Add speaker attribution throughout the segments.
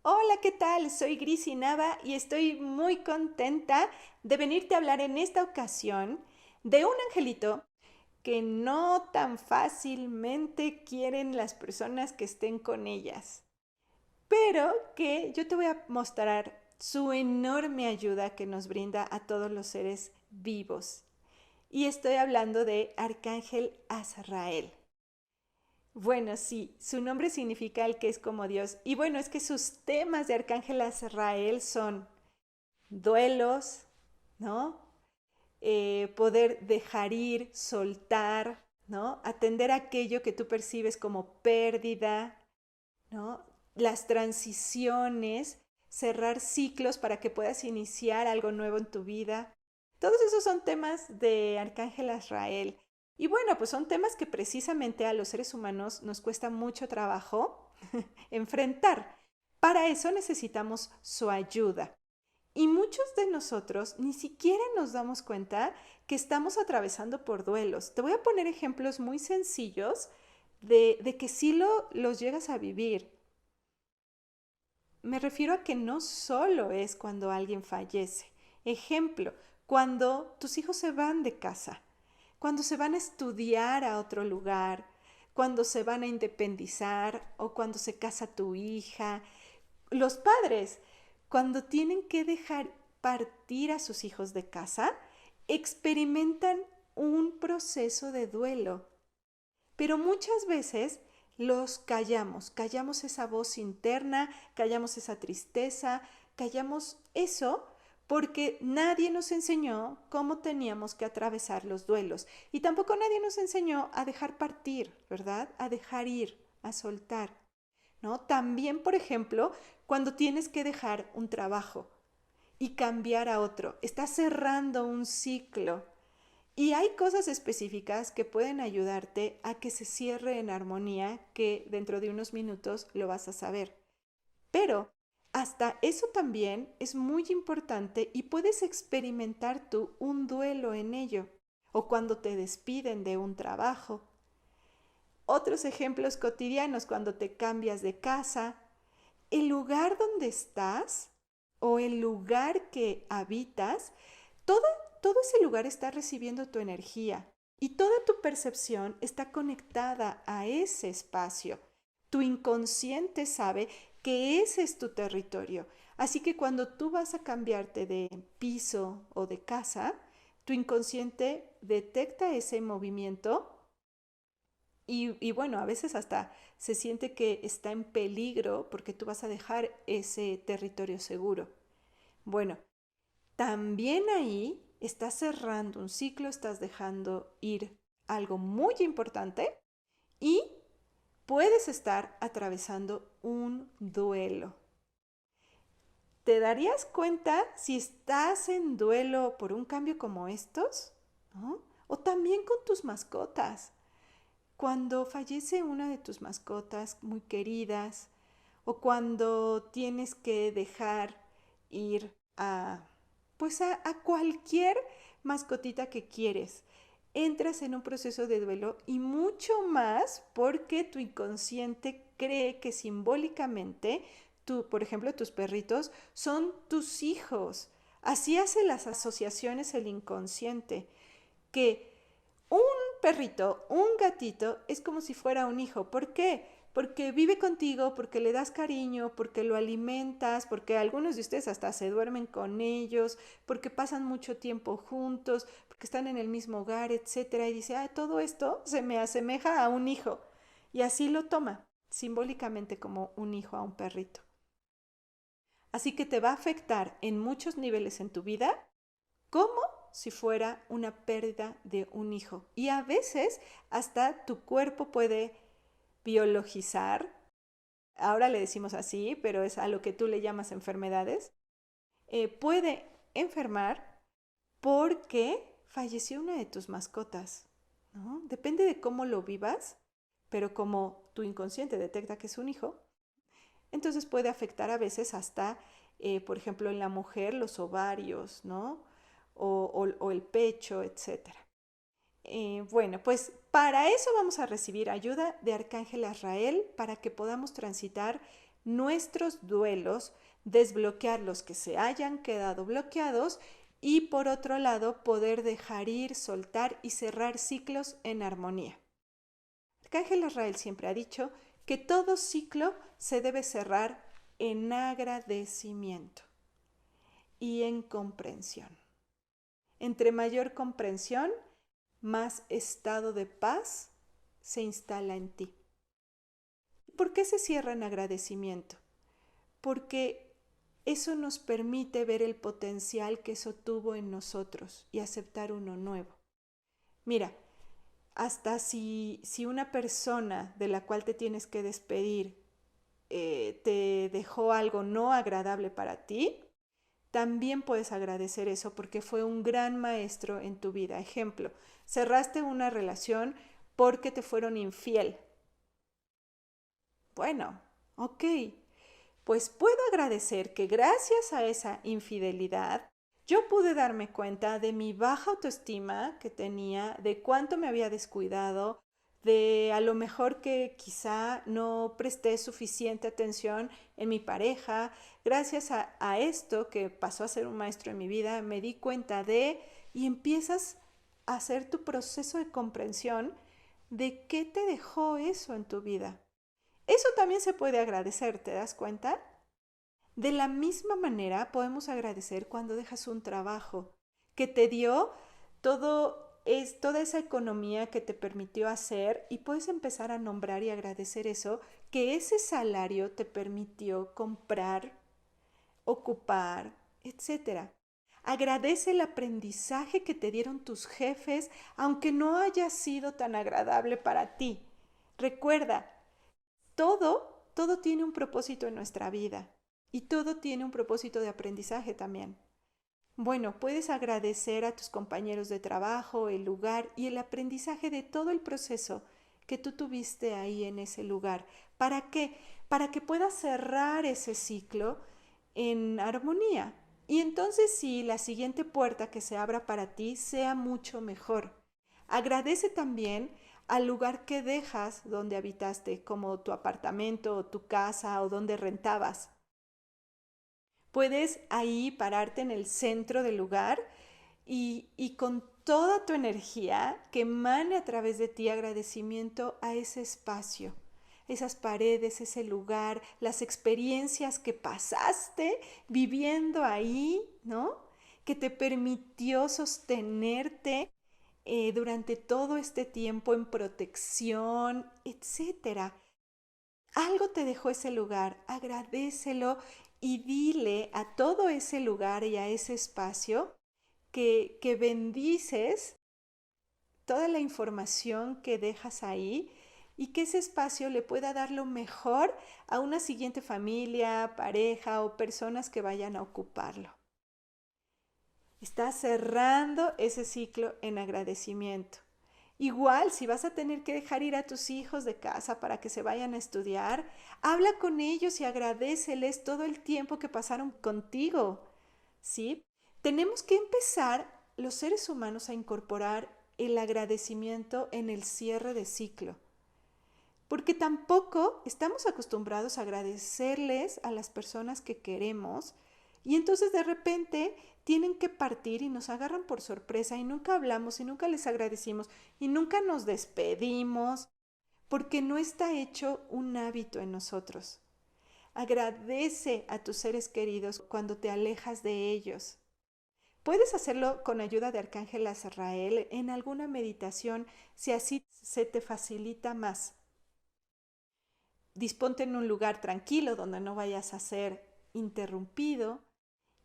Speaker 1: Hola, ¿qué tal? Soy Grisi Nava y estoy muy contenta de venirte a hablar en esta ocasión de un angelito que no tan fácilmente quieren las personas que estén con ellas, pero que yo te voy a mostrar su enorme ayuda que nos brinda a todos los seres vivos. Y estoy hablando de Arcángel Azrael. Bueno, sí, su nombre significa el que es como Dios. Y bueno, es que sus temas de Arcángel Azrael son duelos, ¿no? Poder dejar ir, soltar, ¿no? Atender aquello que tú percibes como pérdida, ¿no? Las transiciones, cerrar ciclos para que puedas iniciar algo nuevo en tu vida. Todos esos son temas de Arcángel Azrael. Y bueno, pues son temas que precisamente a los seres humanos nos cuesta mucho trabajo enfrentar. Para eso necesitamos su ayuda. Y muchos de nosotros ni siquiera nos damos cuenta que estamos atravesando por duelos. Te voy a poner ejemplos muy sencillos de que sí los llegas a vivir. Me refiero a que no solo es cuando alguien fallece. Ejemplo, cuando tus hijos se van de casa, cuando se van a estudiar a otro lugar, cuando se van a independizar o cuando se casa tu hija. Los padres, cuando tienen que dejar partir a sus hijos de casa, experimentan un proceso de duelo. Pero muchas veces los callamos, callamos esa voz interna, callamos esa tristeza, callamos eso porque nadie nos enseñó cómo teníamos que atravesar los duelos y tampoco nadie nos enseñó a dejar partir, ¿verdad? A dejar ir, a soltar, ¿no? También, por ejemplo, cuando tienes que dejar un trabajo y cambiar a otro, estás cerrando un ciclo y hay cosas específicas que pueden ayudarte a que se cierre en armonía, que dentro de unos minutos lo vas a saber. Pero hasta eso también es muy importante y puedes experimentar tú un duelo en ello. O cuando te despiden de un trabajo. Otros ejemplos cotidianos, cuando te cambias de casa, el lugar donde estás o el lugar que habitas, todo, todo ese lugar está recibiendo tu energía y toda tu percepción está conectada a ese espacio. Tu inconsciente sabe que ese es tu territorio. Así que cuando tú vas a cambiarte de piso o de casa, tu inconsciente detecta ese movimiento y bueno, a veces hasta se siente que está en peligro porque tú vas a dejar ese territorio seguro. Bueno, también ahí estás cerrando un ciclo, estás dejando ir algo muy importante y puedes estar atravesando un duelo. ¿Te darías cuenta si estás en duelo por un cambio como estos? ¿No? O también con tus mascotas. Cuando fallece una de tus mascotas muy queridas o cuando tienes que dejar ir a cualquier mascotita que quieres, entras en un proceso de duelo y mucho más porque tu inconsciente cree que simbólicamente tú, por ejemplo, tus perritos son tus hijos. Así hace las asociaciones el inconsciente, que un perrito, un gatito, es como si fuera un hijo. ¿Por qué? Porque vive contigo, porque le das cariño, porque lo alimentas, porque algunos de ustedes hasta se duermen con ellos, porque pasan mucho tiempo juntos, porque están en el mismo hogar, etcétera. Y dice, ah, todo esto se me asemeja a un hijo. Y así lo toma, simbólicamente como un hijo a un perrito. Así que te va a afectar en muchos niveles en tu vida como si fuera una pérdida de un hijo. Y a veces hasta tu cuerpo puede biologizar, ahora le decimos así, pero es a lo que tú le llamas enfermedades, puede enfermar porque falleció una de tus mascotas, ¿no? Depende de cómo lo vivas, pero como tu inconsciente detecta que es un hijo, entonces puede afectar a veces hasta, por ejemplo, en la mujer los ovarios, ¿no? O el pecho, etcétera. Bueno, pues para eso vamos a recibir ayuda de Arcángel Azrael para que podamos transitar nuestros duelos, desbloquear los que se hayan quedado bloqueados y por otro lado poder dejar ir, soltar y cerrar ciclos en armonía. Arcángel Azrael siempre ha dicho que todo ciclo se debe cerrar en agradecimiento y en comprensión. Entre mayor comprensión, más estado de paz se instala en ti. ¿Por qué se cierra en agradecimiento? Porque eso nos permite ver el potencial que eso tuvo en nosotros y aceptar uno nuevo. Mira, hasta si una persona de la cual te tienes que despedir te dejó algo no agradable para ti, también puedes agradecer eso porque fue un gran maestro en tu vida. Ejemplo, cerraste una relación porque te fueron infiel. Bueno, ok, pues puedo agradecer que gracias a esa infidelidad yo pude darme cuenta de mi baja autoestima que tenía, de cuánto me había descuidado, de a lo mejor que quizá no presté suficiente atención en mi pareja. Gracias a esto que pasó a ser un maestro en mi vida, me di cuenta de y empiezas a hacer tu proceso de comprensión de qué te dejó eso en tu vida. Eso también se puede agradecer, ¿te das cuenta? De la misma manera podemos agradecer cuando dejas un trabajo que te dio toda esa economía que te permitió hacer y puedes empezar a nombrar y agradecer eso, que ese salario te permitió comprar, ocupar, etcétera. Agradece el aprendizaje que te dieron tus jefes, aunque no haya sido tan agradable para ti. Recuerda, todo tiene un propósito en nuestra vida y todo tiene un propósito de aprendizaje también. Bueno, puedes agradecer a tus compañeros de trabajo, el lugar y el aprendizaje de todo el proceso que tú tuviste ahí en ese lugar. ¿Para qué? Para que puedas cerrar ese ciclo en armonía. Y entonces sí, la siguiente puerta que se abra para ti sea mucho mejor. Agradece también al lugar que dejas donde habitaste, como tu apartamento o tu casa o donde rentabas. Puedes ahí pararte en el centro del lugar y con toda tu energía que emane a través de ti agradecimiento a ese espacio, esas paredes, ese lugar, las experiencias que pasaste viviendo ahí, ¿no? Que te permitió sostenerte durante todo este tiempo en protección, etcétera. Algo te dejó ese lugar, agradécelo y dile a todo ese lugar y a ese espacio que bendices toda la información que dejas ahí y que ese espacio le pueda dar lo mejor a una siguiente familia, pareja o personas que vayan a ocuparlo. Estás cerrando ese ciclo en agradecimiento. Igual, si vas a tener que dejar ir a tus hijos de casa para que se vayan a estudiar, habla con ellos y agradéceles todo el tiempo que pasaron contigo, ¿sí? Tenemos que empezar los seres humanos a incorporar el agradecimiento en el cierre de ciclo, porque tampoco estamos acostumbrados a agradecerles a las personas que queremos y entonces de repente tienen que partir y nos agarran por sorpresa y nunca hablamos y nunca les agradecimos y nunca nos despedimos porque no está hecho un hábito en nosotros. Agradece a tus seres queridos cuando te alejas de ellos. Puedes hacerlo con ayuda de Arcángel Azrael en alguna meditación si así se te facilita más. Disponte en un lugar tranquilo donde no vayas a ser interrumpido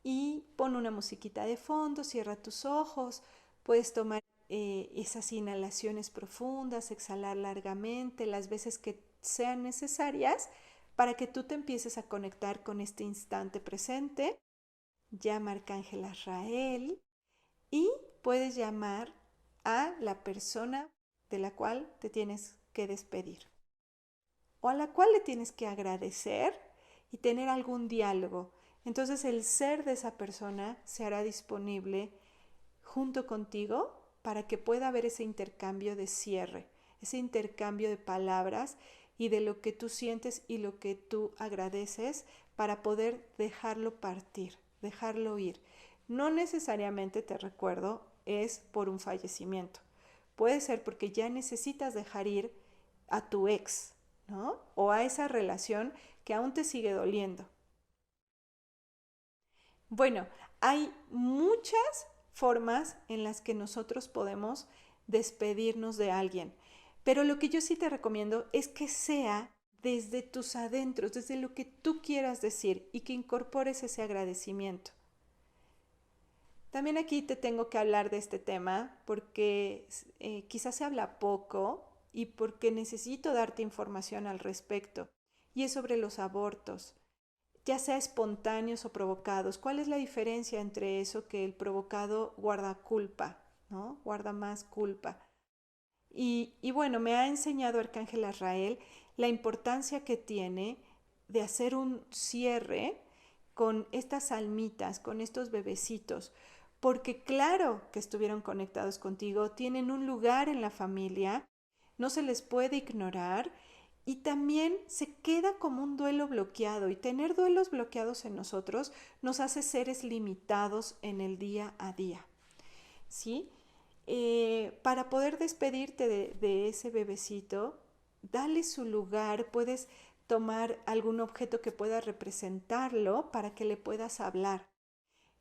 Speaker 1: y pon una musiquita de fondo, cierra tus ojos, puedes tomar esas inhalaciones profundas, exhalar largamente las veces que sean necesarias para que tú te empieces a conectar con este instante presente. Llama a Arcángel Azrael y puedes llamar a la persona de la cual te tienes que despedir o a la cual le tienes que agradecer y tener algún diálogo. Entonces el ser de esa persona se hará disponible junto contigo para que pueda haber ese intercambio de cierre, ese intercambio de palabras y de lo que tú sientes y lo que tú agradeces para poder dejarlo partir, dejarlo ir. No necesariamente, te recuerdo, es por un fallecimiento. Puede ser porque ya necesitas dejar ir a tu ex, ¿no? O a esa relación que aún te sigue doliendo. Bueno, hay muchas formas en las que nosotros podemos despedirnos de alguien, pero lo que yo sí te recomiendo es que sea desde tus adentros, desde lo que tú quieras decir y que incorpores ese agradecimiento. También aquí te tengo que hablar de este tema porque quizás se habla poco y porque necesito darte información al respecto. Y es sobre los abortos, ya sea espontáneos o provocados. ¿Cuál es la diferencia entre eso? Que el provocado guarda culpa, ¿no? Guarda más culpa. Y bueno, me ha enseñado Arcángel Azrael la importancia que tiene de hacer un cierre con estas almitas, con estos bebecitos, porque claro que estuvieron conectados contigo, tienen un lugar en la familia, no se les puede ignorar y también se queda como un duelo bloqueado y tener duelos bloqueados en nosotros nos hace seres limitados en el día a día, ¿sí? Para poder despedirte de ese bebecito, dale su lugar, puedes tomar algún objeto que pueda representarlo para que le puedas hablar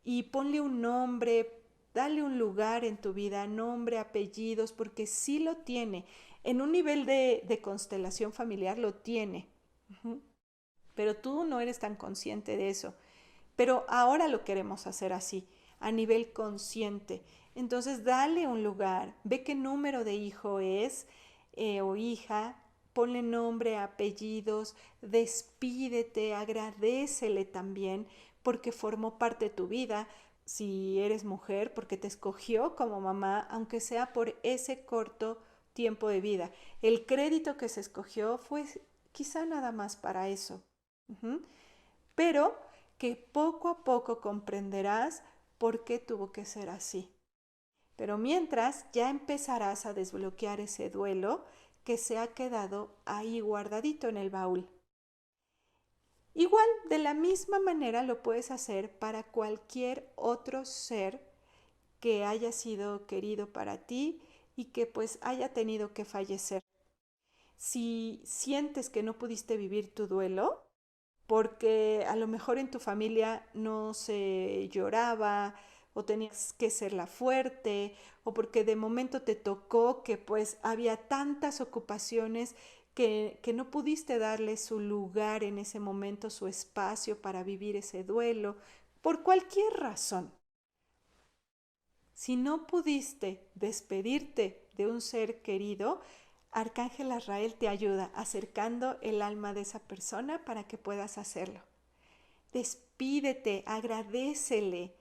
Speaker 1: y ponle un nombre, dale un lugar en tu vida, nombre, apellidos, porque sí lo tiene. En un nivel de constelación familiar lo tiene, uh-huh, pero tú no eres tan consciente de eso. Pero ahora lo queremos hacer así, a nivel consciente. Entonces, dale un lugar, ve qué número de hijo es o hija, ponle nombre, apellidos, despídete, agradécele también porque formó parte de tu vida. Si eres mujer, porque te escogió como mamá, aunque sea por ese corto tiempo de vida. El crédito que se escogió fue quizá nada más para eso. Uh-huh. Pero que poco a poco comprenderás por qué tuvo que ser así. Pero mientras ya empezarás a desbloquear ese duelo que se ha quedado ahí guardadito en el baúl. Igual, de la misma manera lo puedes hacer para cualquier otro ser que haya sido querido para ti y que pues haya tenido que fallecer. Si sientes que no pudiste vivir tu duelo, porque a lo mejor en tu familia no se lloraba o tenías que ser la fuerte o porque de momento te tocó que pues había tantas ocupaciones que no pudiste darle su lugar en ese momento, su espacio para vivir ese duelo, por cualquier razón. Si no pudiste despedirte de un ser querido, Arcángel Azrael te ayuda acercando el alma de esa persona para que puedas hacerlo. Despídete, agradécele.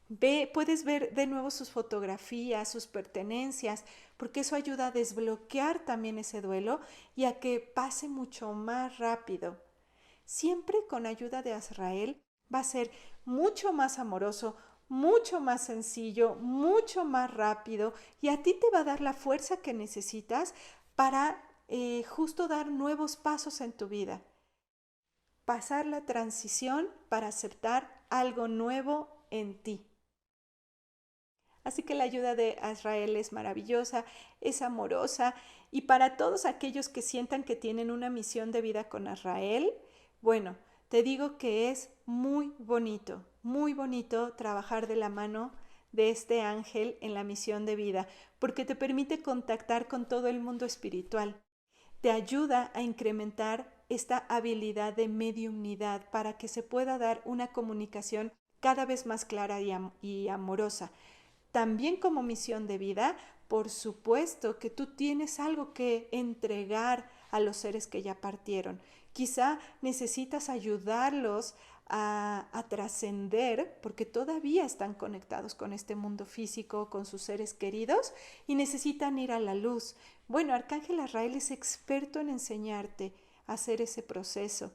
Speaker 1: Ve, puedes ver de nuevo sus fotografías, sus pertenencias, porque eso ayuda a desbloquear también ese duelo y a que pase mucho más rápido. Siempre con ayuda de Azrael va a ser mucho más amoroso, mucho más sencillo, mucho más rápido y a ti te va a dar la fuerza que necesitas para justo dar nuevos pasos en tu vida. Pasar la transición para aceptar algo nuevo en ti. Así que la ayuda de Azrael es maravillosa, es amorosa y para todos aquellos que sientan que tienen una misión de vida con Azrael, bueno, te digo que es muy bonito trabajar de la mano de este ángel en la misión de vida, porque te permite contactar con todo el mundo espiritual. Te ayuda a incrementar esta habilidad de mediumnidad para que se pueda dar una comunicación cada vez más clara y amorosa. También como misión de vida, por supuesto que tú tienes algo que entregar a los seres que ya partieron. Quizá necesitas ayudarlos a trascender porque todavía están conectados con este mundo físico, con sus seres queridos y necesitan ir a la luz. Bueno, Arcángel Azrael es experto en enseñarte a hacer ese proceso.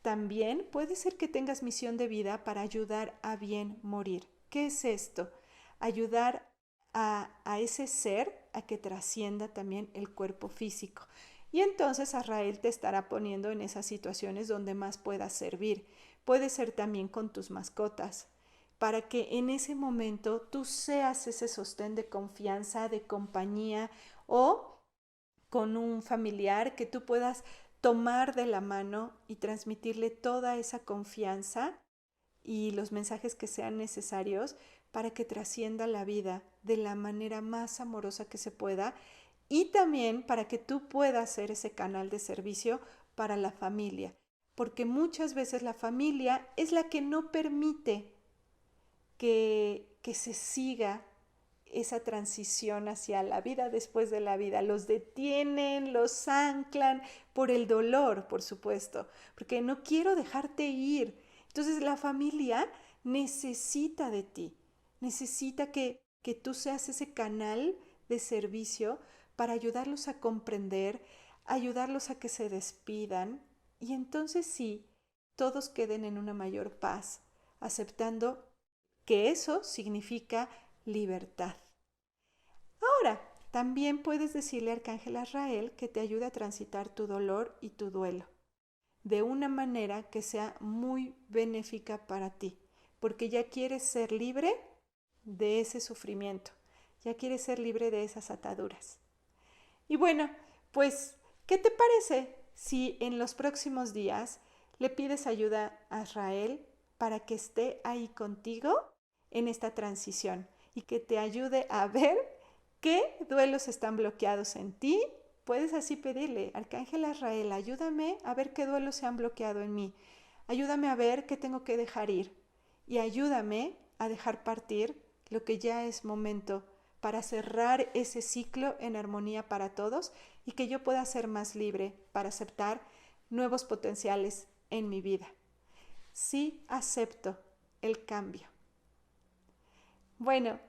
Speaker 1: También puede ser que tengas misión de vida para ayudar a bien morir. ¿Qué es esto? Ayudar a ese ser a que trascienda también el cuerpo físico. Y entonces Azrael te estará poniendo en esas situaciones donde más puedas servir. Puede ser también con tus mascotas, para que en ese momento tú seas ese sostén de confianza, de compañía, o con un familiar que tú puedas tomar de la mano y transmitirle toda esa confianza y los mensajes que sean necesarios para que trascienda la vida de la manera más amorosa que se pueda, y también para que tú puedas ser ese canal de servicio para la familia, porque muchas veces la familia es la que no permite que se siga esa transición hacia la vida después de la vida. Los detienen, los anclan por el dolor, por supuesto, porque no quiero dejarte ir. Entonces la familia necesita de ti, necesita que tú seas ese canal de servicio para ayudarlos a comprender, ayudarlos a que se despidan, y entonces sí, todos queden en una mayor paz, aceptando que eso significa libertad. Ahora, también puedes decirle al Arcángel Azrael que te ayude a transitar tu dolor y tu duelo de una manera que sea muy benéfica para ti, porque ya quieres ser libre de ese sufrimiento, ya quieres ser libre de esas ataduras. Y bueno, pues, ¿qué te parece si en los próximos días le pides ayuda a Azrael para que esté ahí contigo en esta transición y que te ayude a ver qué duelos están bloqueados en ti? Puedes así pedirle: Arcángel Azrael, ayúdame a ver qué duelos se han bloqueado en mí, ayúdame a ver qué tengo que dejar ir, y ayúdame a dejar partir lo que ya es momento para cerrar ese ciclo en armonía para todos, y que yo pueda ser más libre para aceptar nuevos potenciales en mi vida. Sí acepto el cambio. Bueno,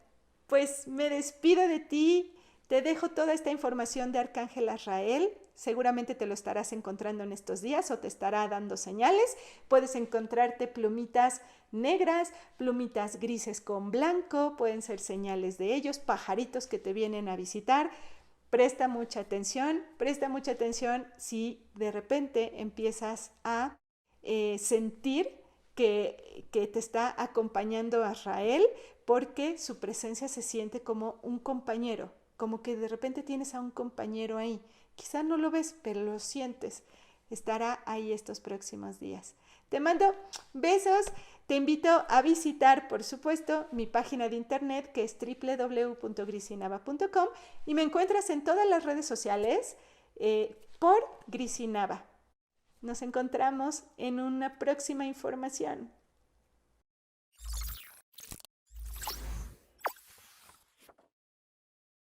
Speaker 1: pues me despido de ti, te dejo toda esta información de Arcángel Azrael. Seguramente te lo estarás encontrando en estos días o te estará dando señales. Puedes encontrarte plumitas negras, plumitas grises con blanco, pueden ser señales de ellos, pajaritos que te vienen a visitar. Presta mucha atención si de repente empiezas a sentir que te está acompañando Azrael, porque su presencia se siente como un compañero, como que de repente tienes a un compañero ahí. Quizá no lo ves, pero lo sientes. Estará ahí estos próximos días. Te mando besos. Te invito a visitar, por supuesto, mi página de internet, que es www.grisinava.com, y me encuentras en todas las redes sociales por Grisinava. Nos encontramos en una próxima información.